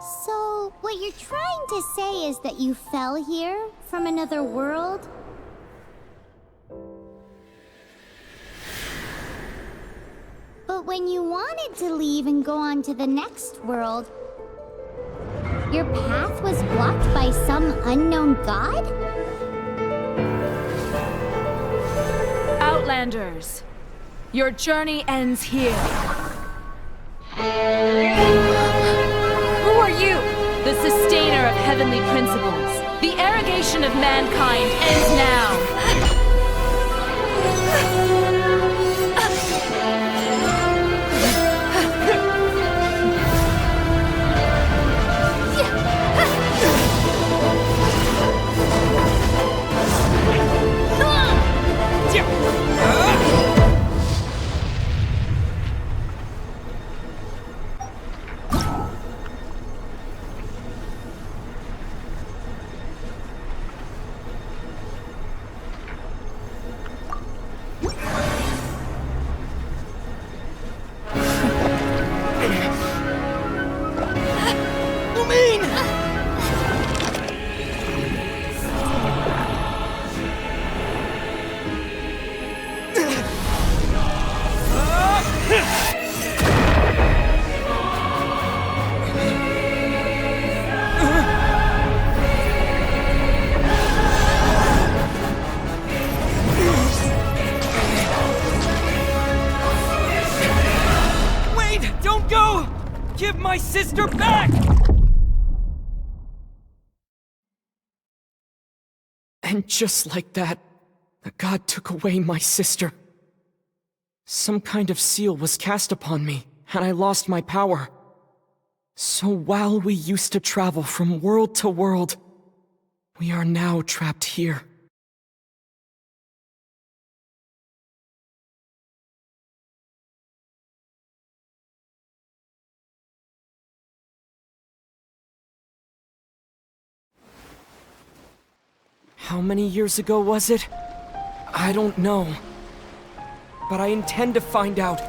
So, what you're trying to say is that you fell here from another world? But when you wanted to leave and go on to the next world, your path was blocked by some unknown god? Outlanders, your journey ends here. Who are you? The sustainer of heavenly principles. The arrogation of mankind ends now. Give my sister back! And just like that, the god took away my sister. Some kind of seal was cast upon me, and I lost my power. So while we used to travel from world to world, we are now trapped here. How many years ago was it? I don't know. But I intend to find out.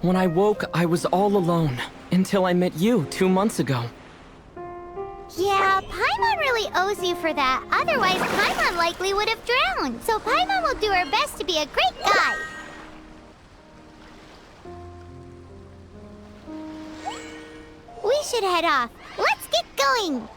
When I woke, I was all alone, until I met you 2 months ago. Yeah, Paimon really owes you for that. Otherwise, Paimon likely would have drowned. So Paimon will do her best to be a great guide. We should head off. Let's get going!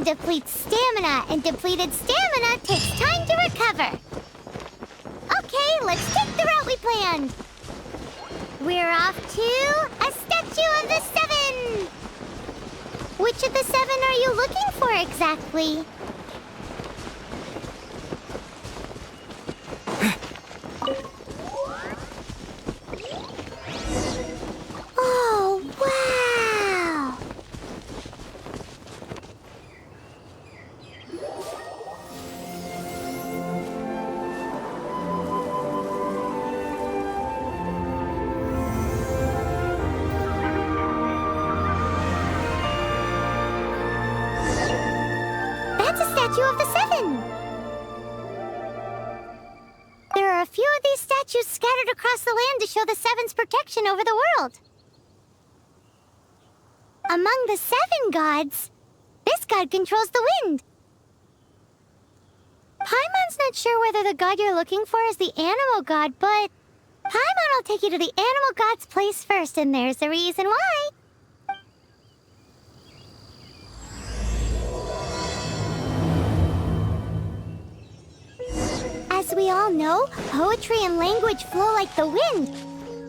Depletes stamina, and depleted stamina takes time to recover. Okay, let's take the route we planned. We're off to a statue of the seven. Which of the seven are you looking for exactly? Oh, wow! Of the seven. There are a few of these statues scattered across the land to show the seven's protection over the world. Among the seven gods, this god controls the wind. Paimon's not sure whether the god you're looking for is the animal god, but Paimon will take you to the animal god's place first, and there's the reason why. As we all know, poetry and language flow like the wind.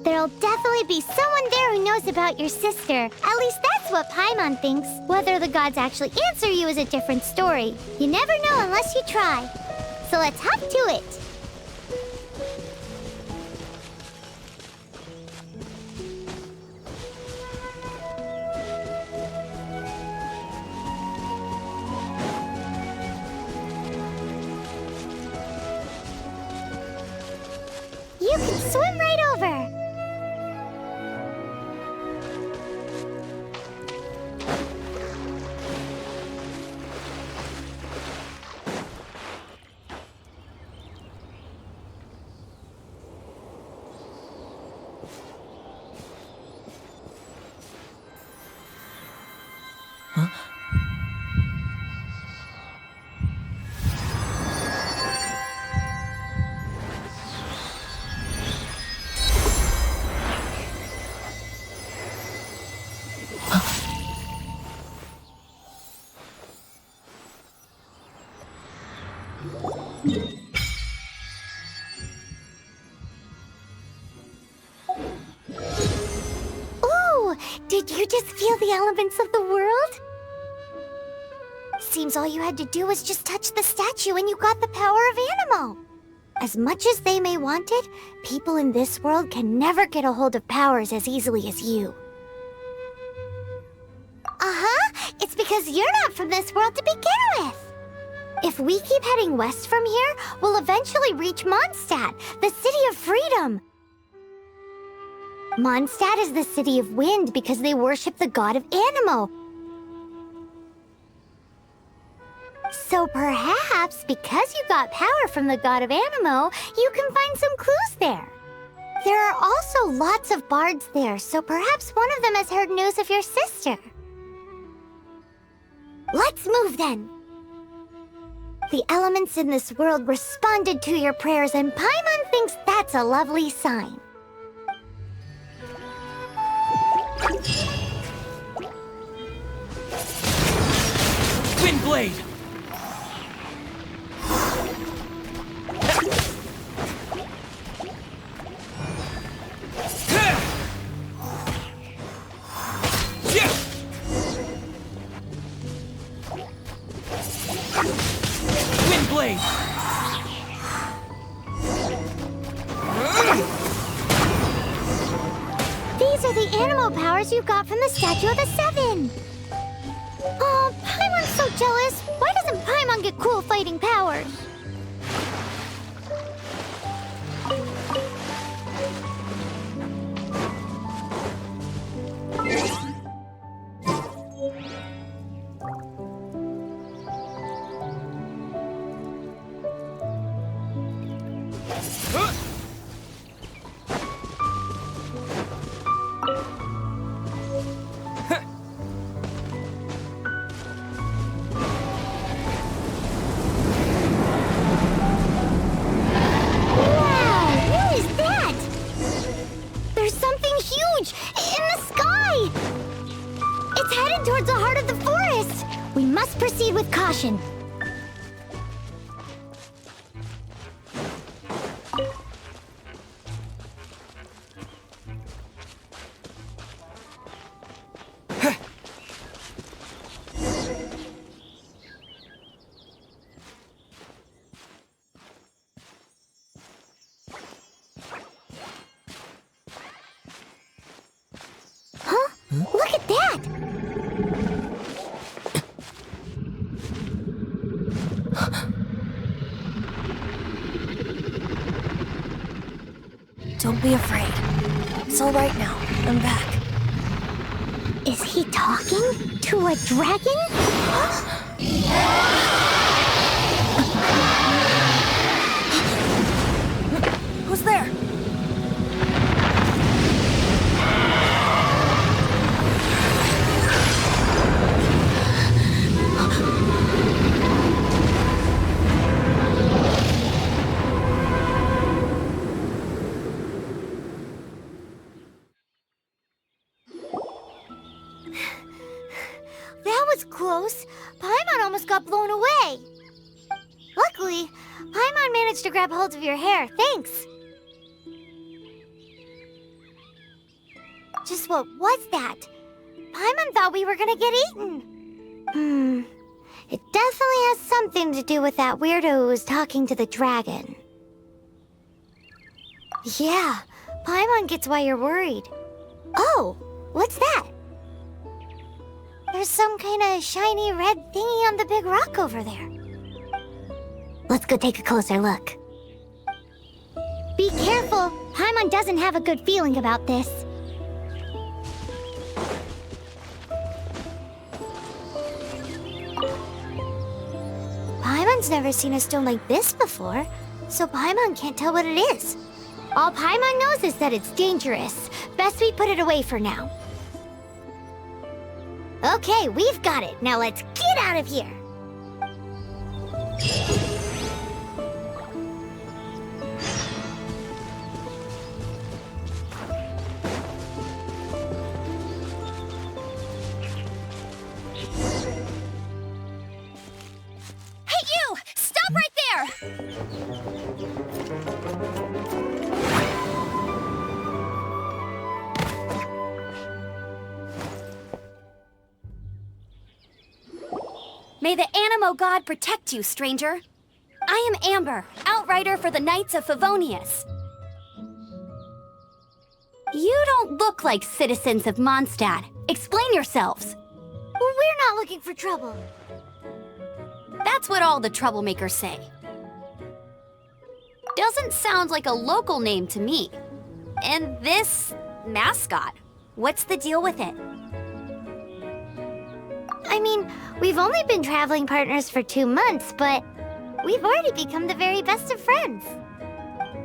There'll definitely be someone there who knows about your sister. At least that's what Paimon thinks. Whether the gods actually answer you is a different story. You never know unless you try. So let's hop to it. You can swim right over. Ooh, did you just feel the elements of the world? Seems all you had to do was just touch the statue and you got the power of Animo. As much as they may want it, people in this world can never get a hold of powers as easily as you. Uh-huh, it's because you're not from this world to begin with. If we keep heading west from here, we'll eventually reach Mondstadt, the city of freedom. Mondstadt is the city of wind because they worship the god of Animo. So perhaps, because you got power from the god of Animo, you can find some clues there. There are also lots of bards there, so perhaps one of them has heard news of your sister. Let's move then. The elements in this world responded to your prayers, and Paimon thinks that's a lovely sign. Windblade! Windblade! These are the animal powers you got from the Statue of the Seven. Oh, Paimon's so jealous. Why doesn't Paimon get cool fighting powers? Towards the heart of the forest! We must proceed with caution. Huh? Look at that! Don't be afraid. It's all right now. I'm back. Is he talking to a dragon? Who's there? close. Paimon almost got blown away. Luckily, Paimon managed to grab hold of your hair. Thanks. Just what was that? Paimon thought we were gonna get eaten. It definitely has something to do with that weirdo who was talking to the dragon. Yeah, Paimon gets why you're worried. Oh, what's that? There's some kind of shiny red thingy on the big rock over there. Let's go take a closer look. Be careful! Paimon doesn't have a good feeling about this. Paimon's never seen a stone like this before, so Paimon can't tell what it is. All Paimon knows is that it's dangerous. Best we put it away for now. Okay, we've got it. Now let's get out of here. Hey, you! Stop right there! May the Animo God protect you, stranger. I am Amber, outrider for the Knights of Favonius. You don't look like citizens of Mondstadt. Explain yourselves. We're not looking for trouble. That's what all the troublemakers say. Doesn't sound like a local name to me. And this mascot, what's the deal with it? I mean, we've only been traveling partners for 2 months, but we've already become the very best of friends.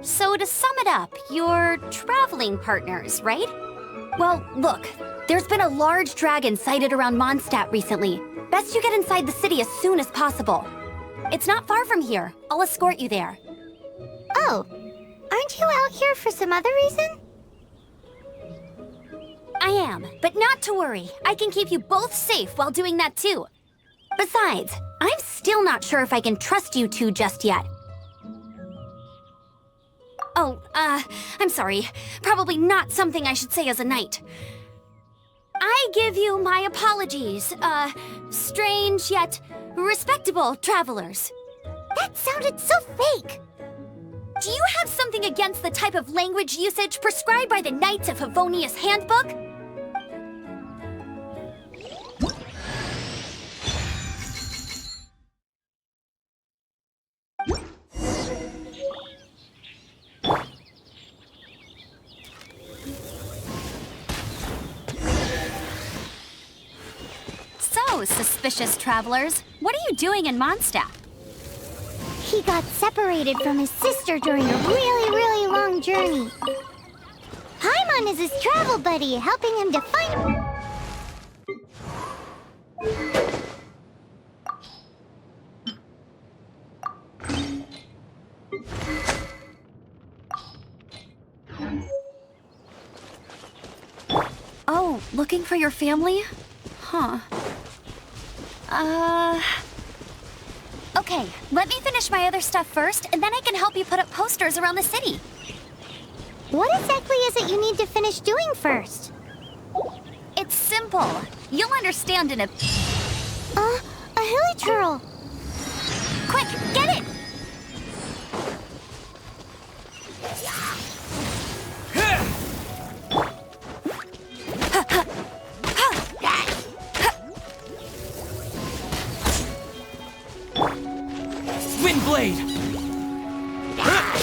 So to sum it up, you're traveling partners, right? Well, look, there's been a large dragon sighted around Mondstadt recently. Best you get inside the city as soon as possible. It's not far from here. I'll escort you there. Oh, aren't you out here for some other reason? I am, but not to worry. I can keep you both safe while doing that too. Besides, I'm still not sure if I can trust you two just yet. Oh, I'm sorry. Probably not something I should say as a knight. I give you my apologies, strange yet respectable travelers. That sounded so fake. Do you have something against the type of language usage prescribed by the Knights of Favonius Handbook? So, suspicious travelers, what are you doing in Mondstadt? He got separated from his sister during a really long journey. Paimon is his travel buddy, helping him to find... Oh, looking for your family? Huh. Okay, let me finish my other stuff first, and then I can help you put up posters around the city. What exactly is it you need to finish doing first? It's simple. You'll understand in a... A hilichurl. Quick, get it! Windblade!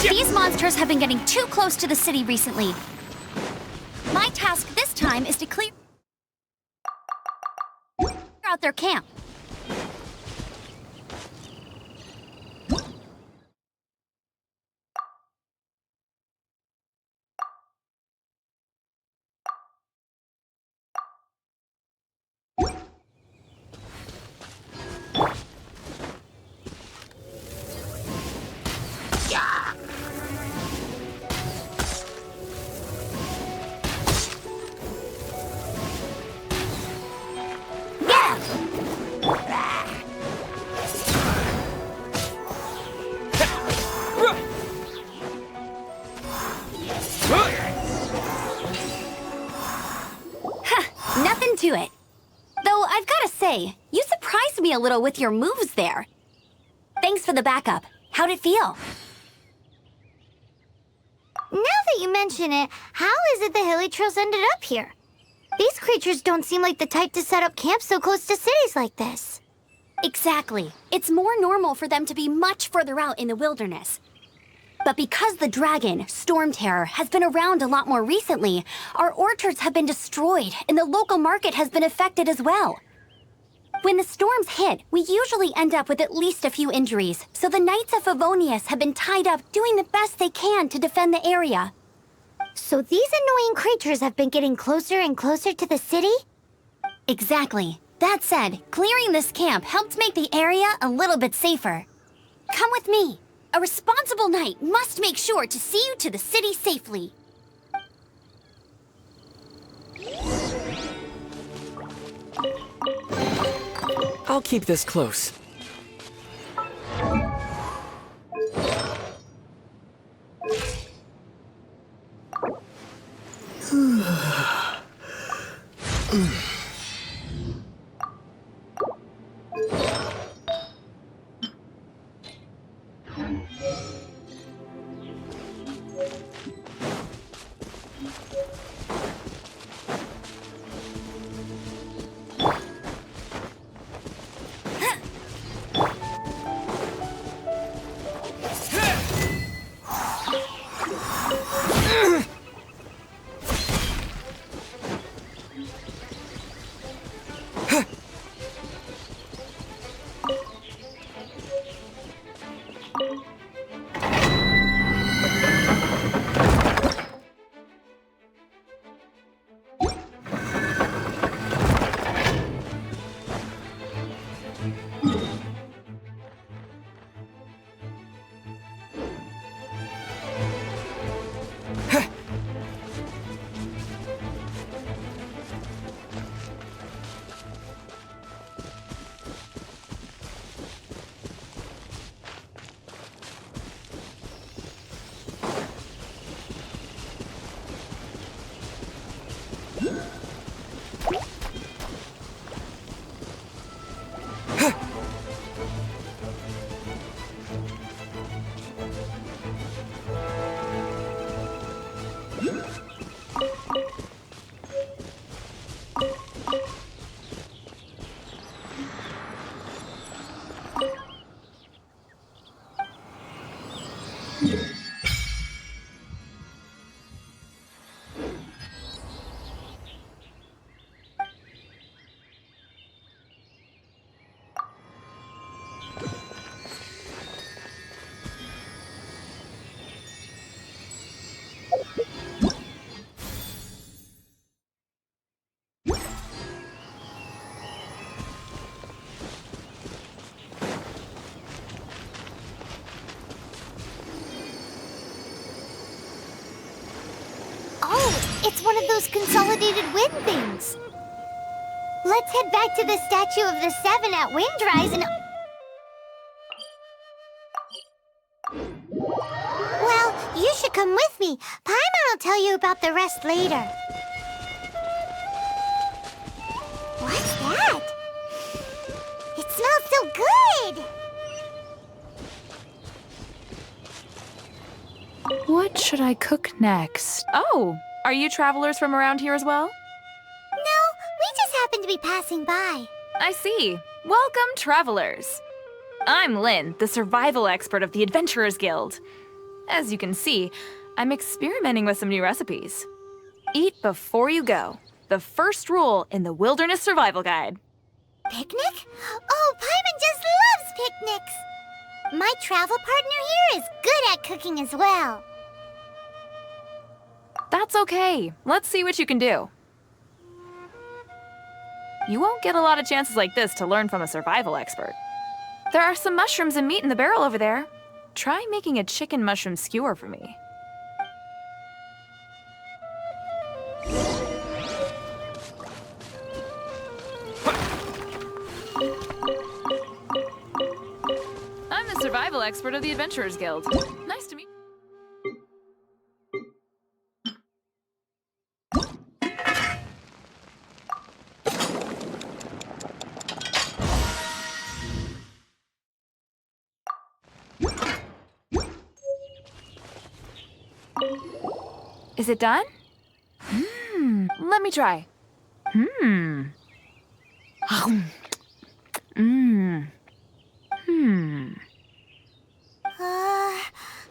These monsters have been getting too close to the city recently. My task this time is to clear out their camp. into it. Though I've gotta say, you surprised me a little with your moves there. Thanks for the backup. How'd it feel? Now that you mention it, how is it the Hilichurls ended up here? These creatures don't seem like the type to set up camp so close to cities like this. Exactly. It's more normal for them to be much further out in the wilderness. But because the dragon, Storm Terror, has been around a lot more recently, our orchards have been destroyed and the local market has been affected as well. When the storms hit, we usually end up with at least a few injuries, so the Knights of Favonius have been tied up doing the best they can to defend the area. So these annoying creatures have been getting closer and closer to the city? Exactly. That said, clearing this camp helped make the area a little bit safer. Come with me. A responsible knight must make sure to see you to the city safely. I'll keep this close. It's one of those consolidated wind things. Let's head back to the statue of the Seven at Windrise and... Well, you should come with me. Paimon will tell you about the rest later. What's that? It smells so good! What should I cook next? Oh, are you travelers from around here as well? No, we just happen to be passing by. I see. Welcome, travelers. I'm Lynn, the survival expert of the Adventurers Guild. As you can see, I'm experimenting with some new recipes. Eat before you go. The first rule in the Wilderness Survival Guide. Picnic? Oh, Paimon just loves picnics! My travel partner here is good at cooking as well. That's okay. Let's see what you can do. You won't get a lot of chances like this to learn from a survival expert. There are some mushrooms and meat in the barrel over there. Try making a chicken mushroom skewer for me. I'm the survival expert of the Adventurers Guild. Nice to meet you. Is it done? Let me try.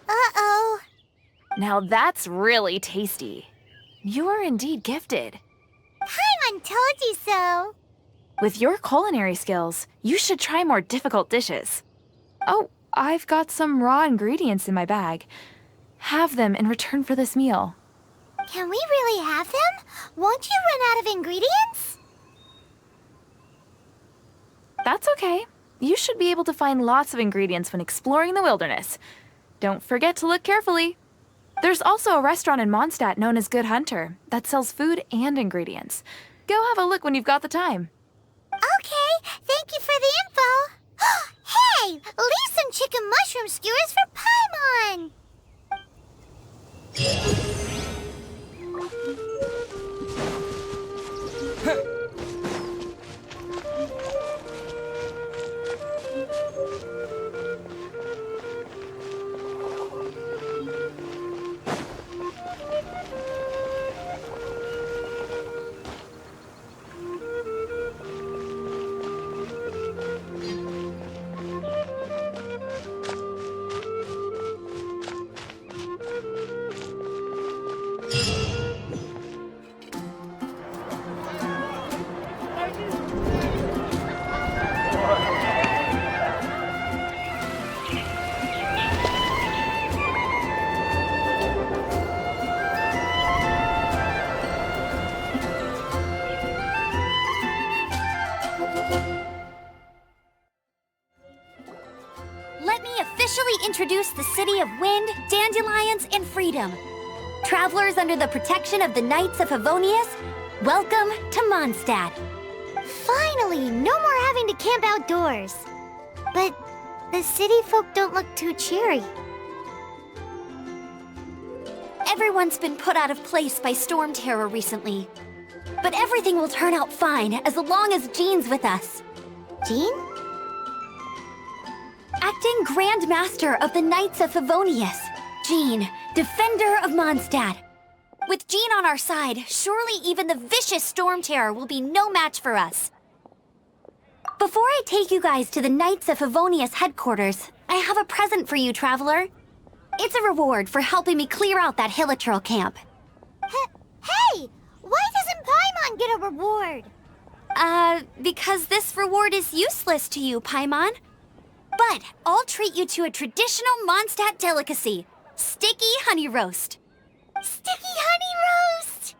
Uh-oh. Now that's really tasty. You're indeed gifted. Paimon told you so. With your culinary skills, you should try more difficult dishes. Oh, I've got some raw ingredients in my bag. Have them in return for this meal. Can we really have them? Won't you run out of ingredients? That's okay. You should be able to find lots of ingredients when exploring the wilderness. Don't forget to look carefully. There's also a restaurant in Mondstadt known as Good Hunter that sells food and ingredients. Go have a look when you've got the time. Okay, thank you for the info. Hey, leave some chicken mushroom skewers for Paimon. Let me officially introduce the city of wind, dandelions, and freedom. Travelers under the protection of the Knights of Favonius, welcome to Mondstadt. Finally, no more having to camp outdoors. But the city folk don't look too cheery. Everyone's been put out of place by storm terror recently. But everything will turn out fine as long as Jean's with us. Jean? Acting Grand Master of the Knights of Favonius, Jean, Defender of Mondstadt. With Jean on our side, surely even the vicious storm terror will be no match for us. Before I take you guys to the Knights of Favonius headquarters, I have a present for you, Traveler. It's a reward for helping me clear out that Hilichurl camp. Hey! Why doesn't Paimon get a reward? Because this reward is useless to you, Paimon. But I'll treat you to a traditional Mondstadt delicacy, sticky honey roast. Sticky honey roast!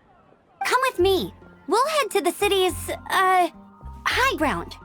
Come with me. We'll head to the city's, high ground.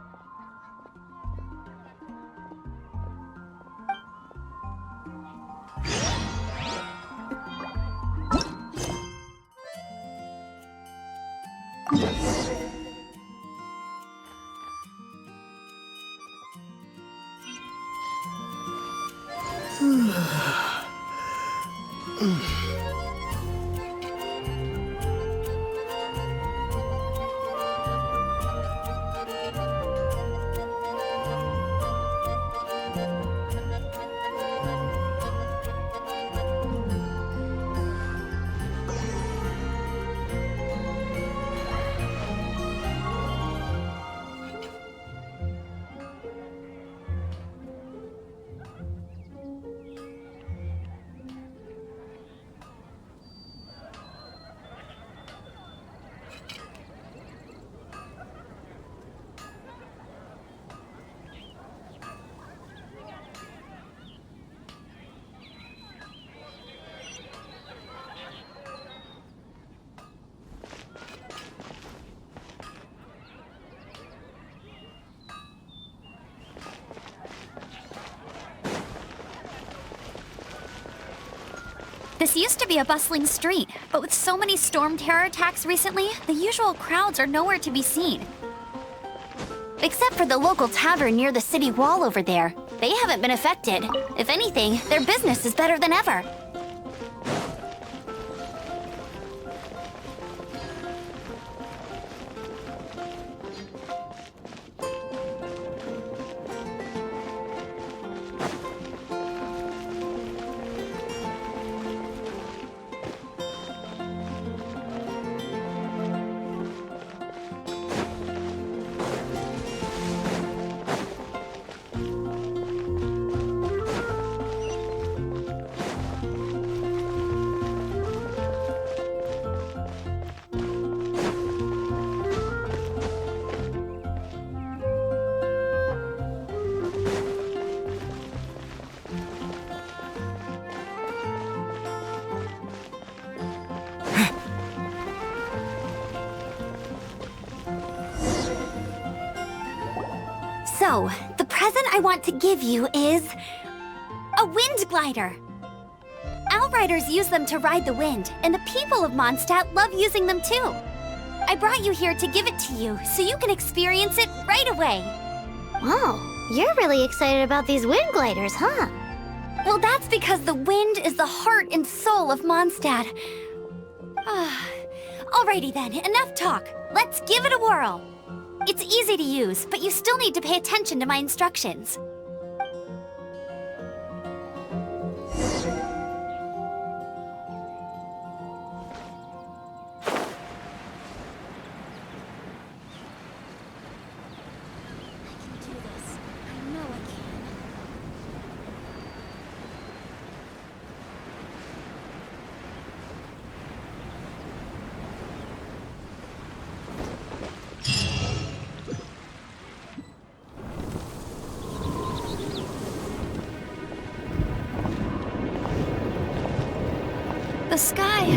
This used to be a bustling street, but with so many storm terror attacks recently, the usual crowds are nowhere to be seen. Except for the local tavern near the city wall over there. They haven't been affected. If anything, their business is better than ever. So, the present I want to give you is a wind glider. Outriders use them to ride the wind, and the people of Mondstadt love using them too. I brought you here to give it to you, so you can experience it right away. Wow, you're really excited about these wind gliders, huh? Well, that's because the wind is the heart and soul of Mondstadt. Alrighty then, enough talk. Let's give it a whirl. It's easy to use, but you still need to pay attention to my instructions. The sky...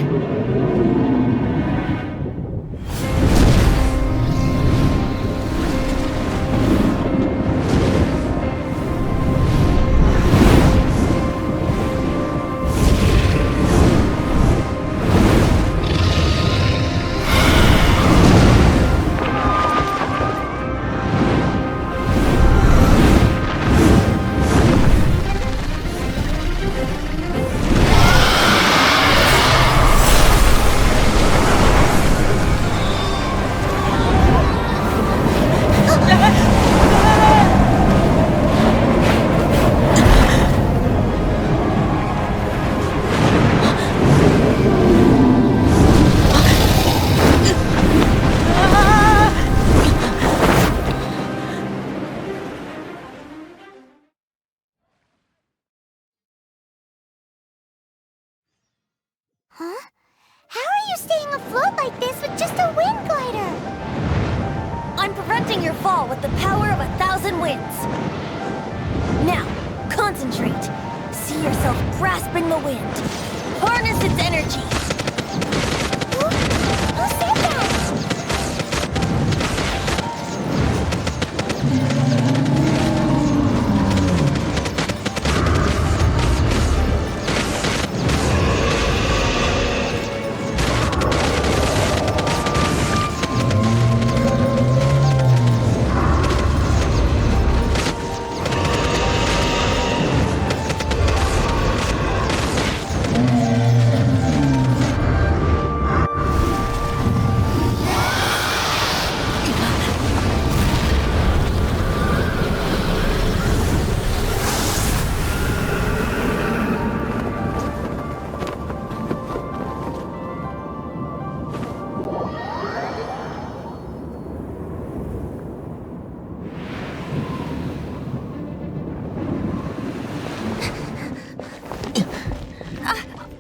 Huh? How are you staying afloat like this with just a wind glider? I'm preventing your fall with the power of 1,000 winds. Now, concentrate. See yourself grasping the wind. Harness its energy. Who said that?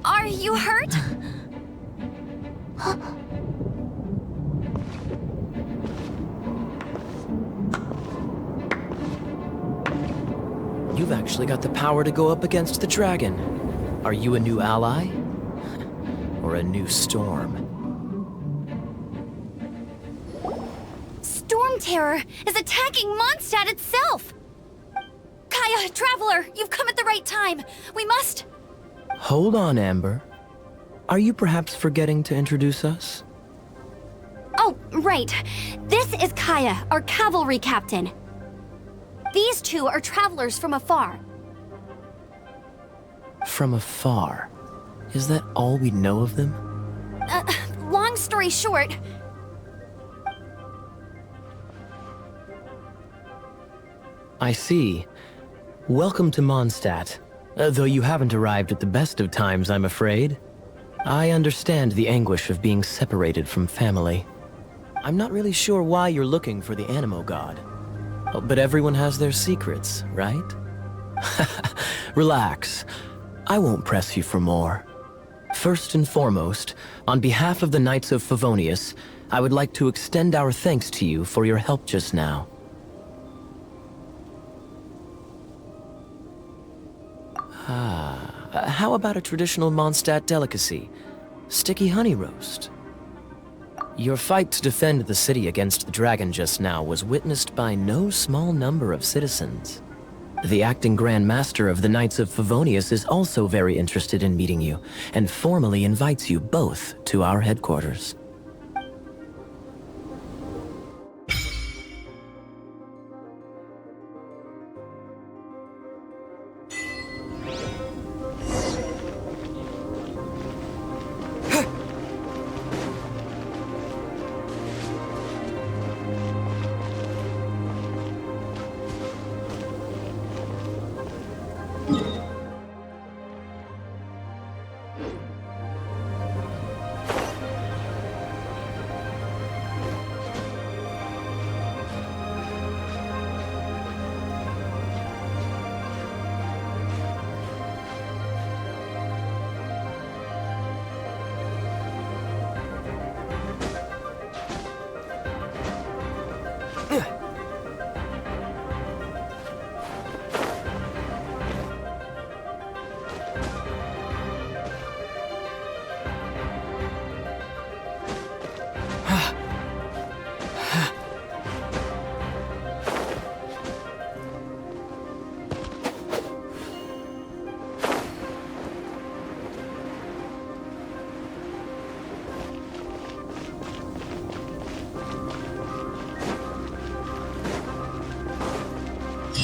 Are you hurt? You've actually got the power to go up against the dragon. Are you a new ally? Or a new storm? Storm Terror is attacking Mondstadt itself! Kaya, Traveler, you've come at the right time. We must... Hold on, Amber. Are you perhaps forgetting to introduce us? Oh, right. This is Kaya, our cavalry captain. These two are travelers from afar. From afar? Is that all we know of them? Long story short... I see. Welcome to Mondstadt. Though you haven't arrived at the best of times, I'm afraid. I understand the anguish of being separated from family. I'm not really sure why you're looking for the Animo God. But everyone has their secrets, right? Relax. I won't press you for more. First and foremost, on behalf of the Knights of Favonius, I would like to extend our thanks to you for your help just now. How about a traditional Mondstadt delicacy? Sticky honey roast? Your fight to defend the city against the dragon just now was witnessed by no small number of citizens. The acting Grand Master of the Knights of Favonius is also very interested in meeting you, and formally invites you both to our headquarters.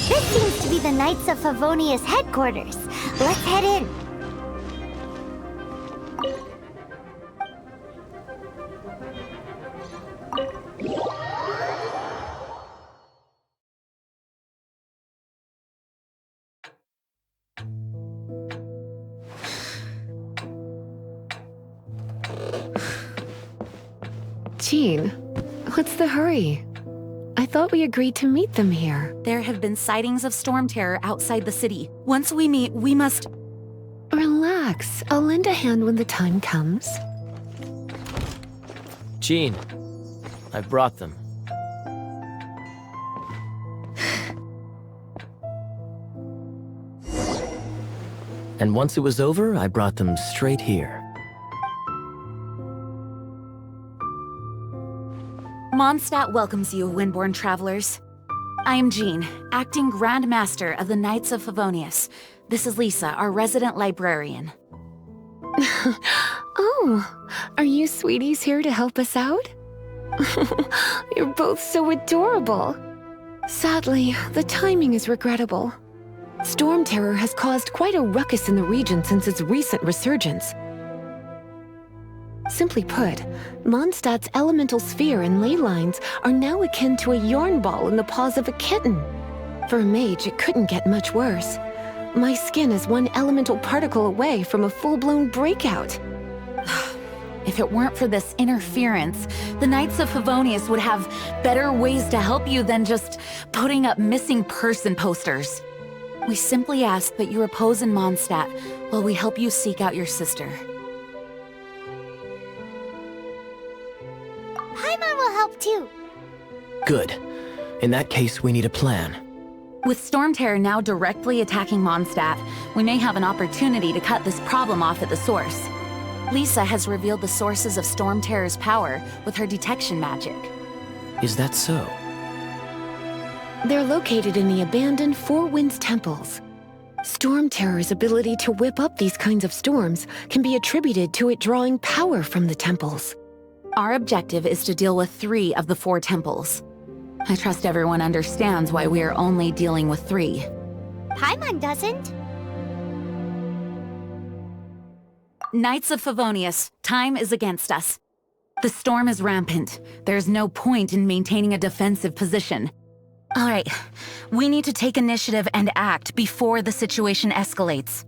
This seems to be the Knights of Favonius headquarters. Let's head in. Jean, what's the hurry? I thought we agreed to meet them here. There have been sightings of storm terror outside the city. Once we meet, we must... Relax. I'll lend a hand when the time comes. Jean, I've brought them. And once it was over, I brought them straight here. Mondstadt welcomes you, Windborn travelers. I am Jean, acting Grand Master of the Knights of Favonius. This is Lisa, our resident librarian. Oh, are you sweeties here to help us out? You're both so adorable. Sadly, the timing is regrettable. Storm terror has caused quite a ruckus in the region since its recent resurgence. Simply put, Mondstadt's elemental sphere and ley lines are now akin to a yarn ball in the paws of a kitten. For a mage, it couldn't get much worse. My skin is one elemental particle away from a full-blown breakout. If it weren't for this interference, the Knights of Favonius would have better ways to help you than just putting up missing person posters. We simply ask that you repose in Mondstadt while we help you seek out your sister. Paimon will help too. Good. In that case, we need a plan. With Storm Terror now directly attacking Mondstadt, we may have an opportunity to cut this problem off at the source. Lisa has revealed the sources of Storm Terror's power with her detection magic. Is that so? They're located in the abandoned Four Winds temples. Storm Terror's ability to whip up these kinds of storms can be attributed to it drawing power from the temples. Our objective is to deal with 3 of the 4 temples. I trust everyone understands why we are only dealing with 3. Paimon doesn't. Knights of Favonius, time is against us. The storm is rampant. There's no point in maintaining a defensive position. All right, we need to take initiative and act before the situation escalates.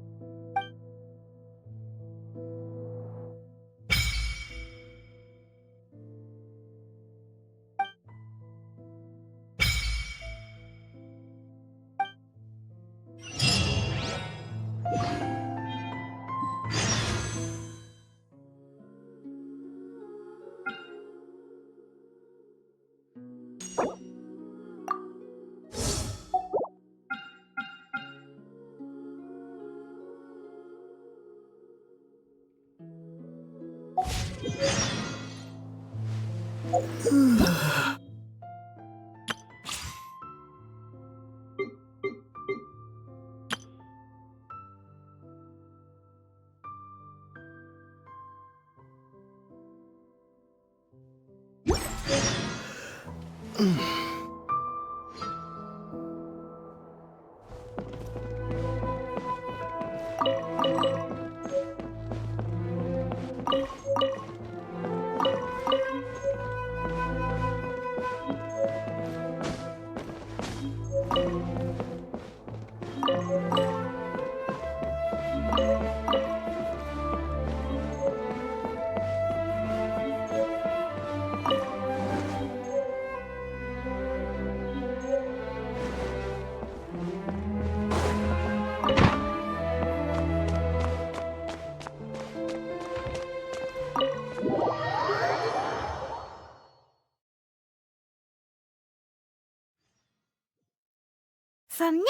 From now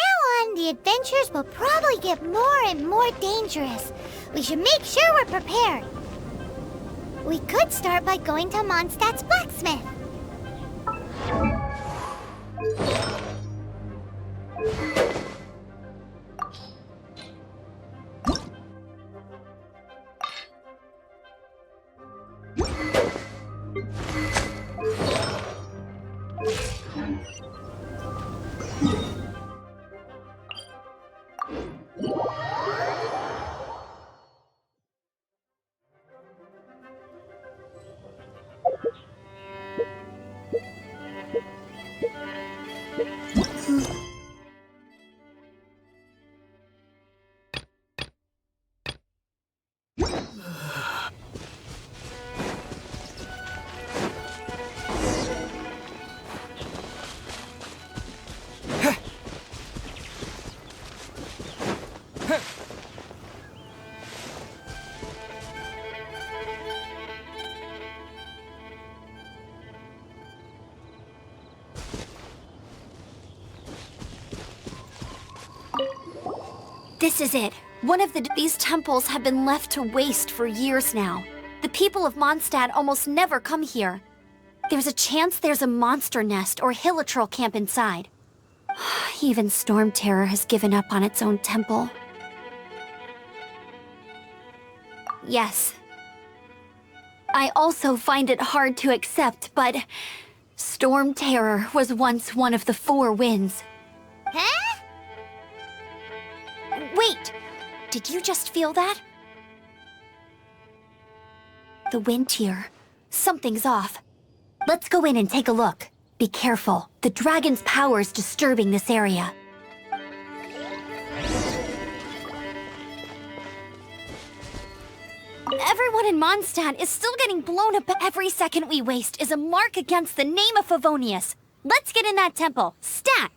on, the adventures will probably get more and more dangerous. We should make sure we're prepared. We could start by going to Mondstadt's blacksmith. This is it. These temples have been left to waste for years now. The people of Mondstadt almost never come here. There's a chance there's a monster nest or hilichurl camp inside. Even Storm Terror has given up on its own temple. Yes. I also find it hard to accept, but Storm Terror was once one of the 4 winds. Huh? Wait! Did you just feel that? The wind here. Something's off. Let's go in and take a look. Be careful. The dragon's power is disturbing this area. Everyone in Mondstadt is still getting blown up. Every second we waste is a mark against the name of Favonius. Let's get in that temple. Stat!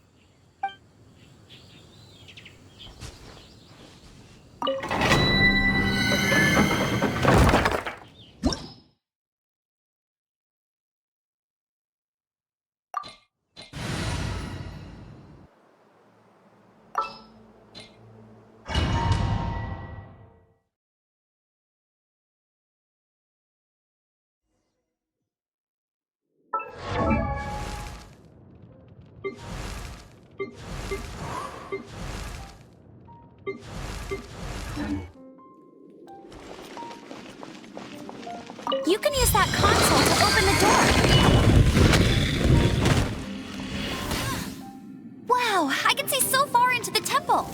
You can use that console to open the door. Wow, I can see so far into the temple.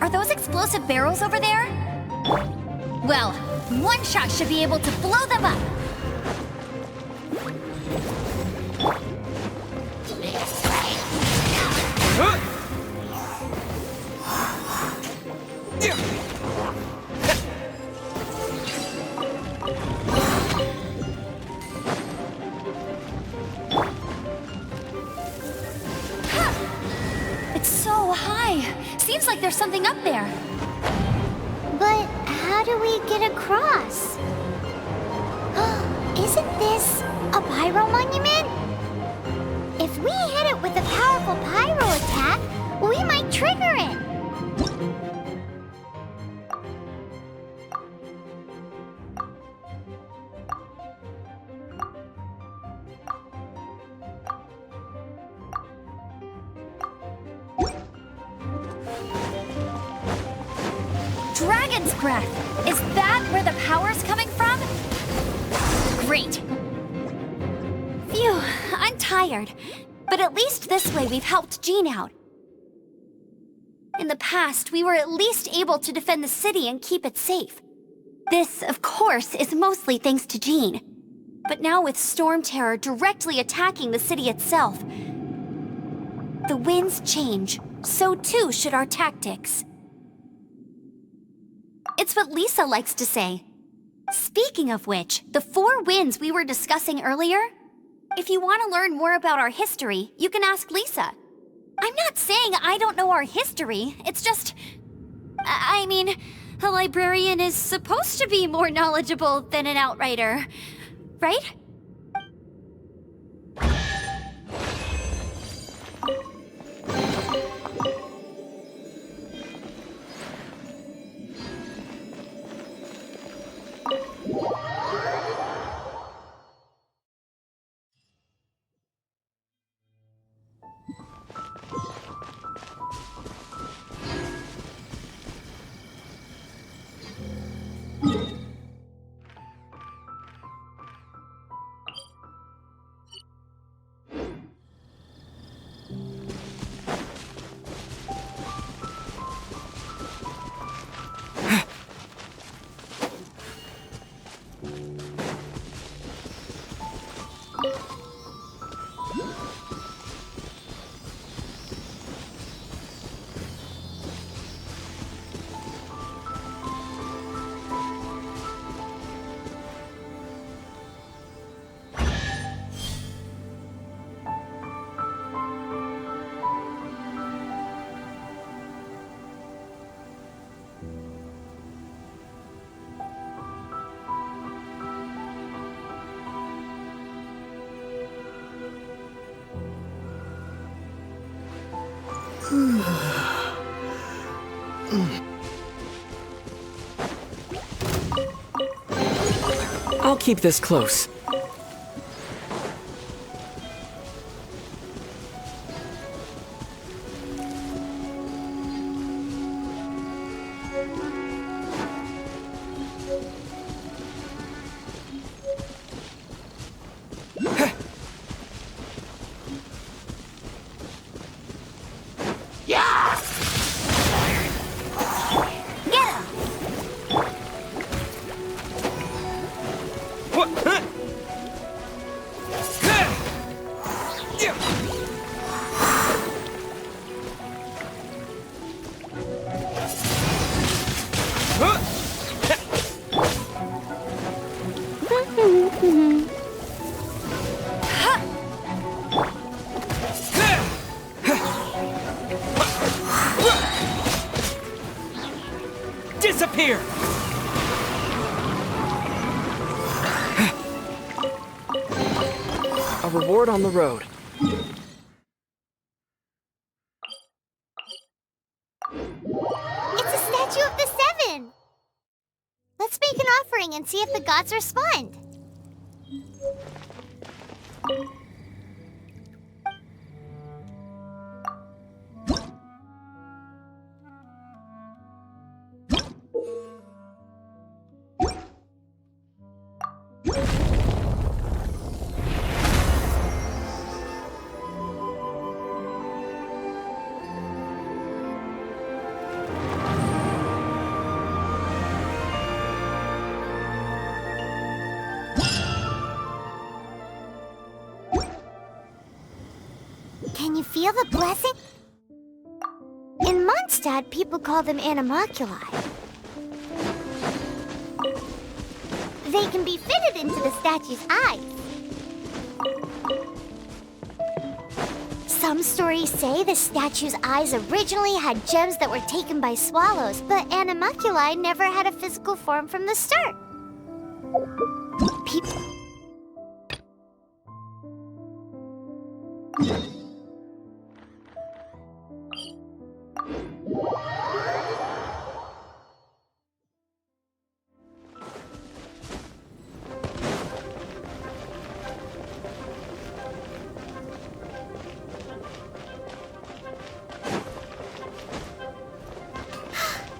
Are those explosive barrels over there? Well, one shot should be able to blow them up. It's so high. Seems like there's something up there. But how do we get across? Isn't this a pyro monument? If we hit it with a powerful pyro attack, we might trigger it. Dragon's breath! Is that where the power's coming from? Great. Phew, I'm tired. But at least this way we've helped Jean out. In the past, we were at least able to defend the city and keep it safe. This, of course, is mostly thanks to Jean. But now with Storm Terror directly attacking the city itself, the winds change, so too should our tactics. It's what Lisa likes to say. Speaking of which, the 4 winds we were discussing earlier, if you want to learn more about our history, you can ask Lisa. I'm not saying I don't know our history, it's just... I mean, a librarian is supposed to be more knowledgeable than an outrider, right? I'll keep this close. Disappear! A reward on the road. It's a statue of the 7! Let's make an offering and see if the gods respond. seal the blessing? In Mondstadt, people call them animalculi. They can be fitted into the statue's eyes. Some stories say the statue's eyes originally had gems that were taken by swallows, but animalculi never had a physical form from the start. People...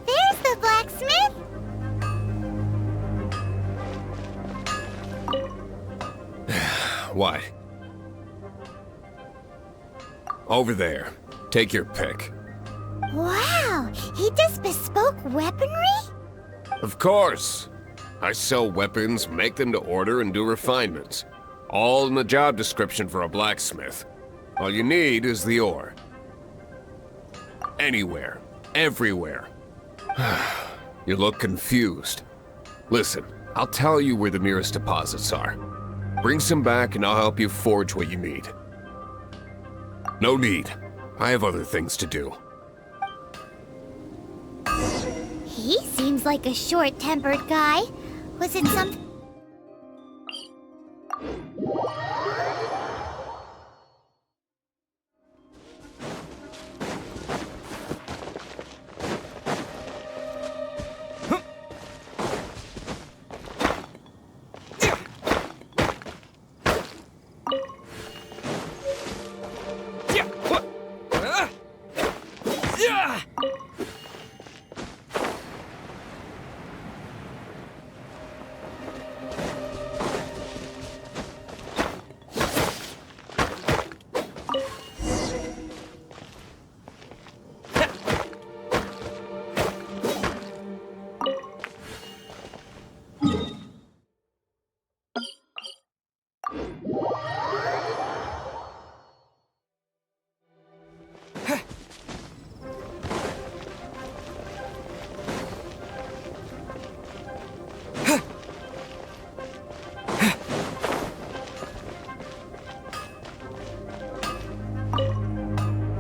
There's the blacksmith! What? Over there. Take your pick. Wow, he does bespoke weaponry? Of course. I sell weapons, make them to order, and do refinements. All in the job description for a blacksmith. All you need is the ore. Anywhere. Everywhere. You look confused. Listen, I'll tell you where the nearest deposits are. Bring some back and I'll help you forge what you need. No need. I have other things to do. He seems like a short-tempered guy. Was it something...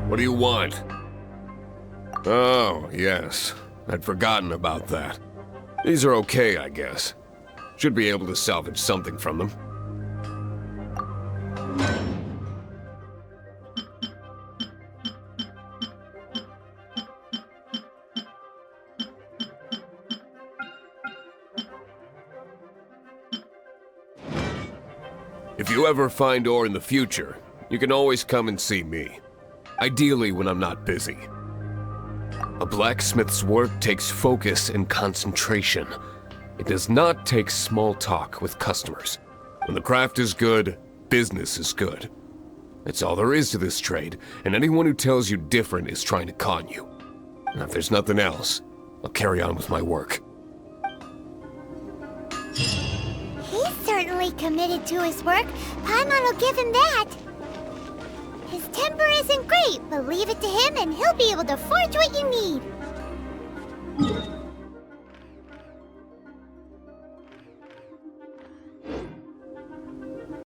What do you want? Oh, yes. I'd forgotten about that. These are okay, I guess. Should be able to salvage something from them. If you ever find ore in the future, you can always come and see me. Ideally when I'm not busy. A blacksmith's work takes focus and concentration. It does not take small talk with customers. When the craft is good, business is good. That's all there is to this trade, and anyone who tells you different is trying to con you. And if there's nothing else, I'll carry on with my work. He's certainly committed to his work. Paimon will give him that. His temper isn't great, but leave it to him and he'll be able to forge what you need.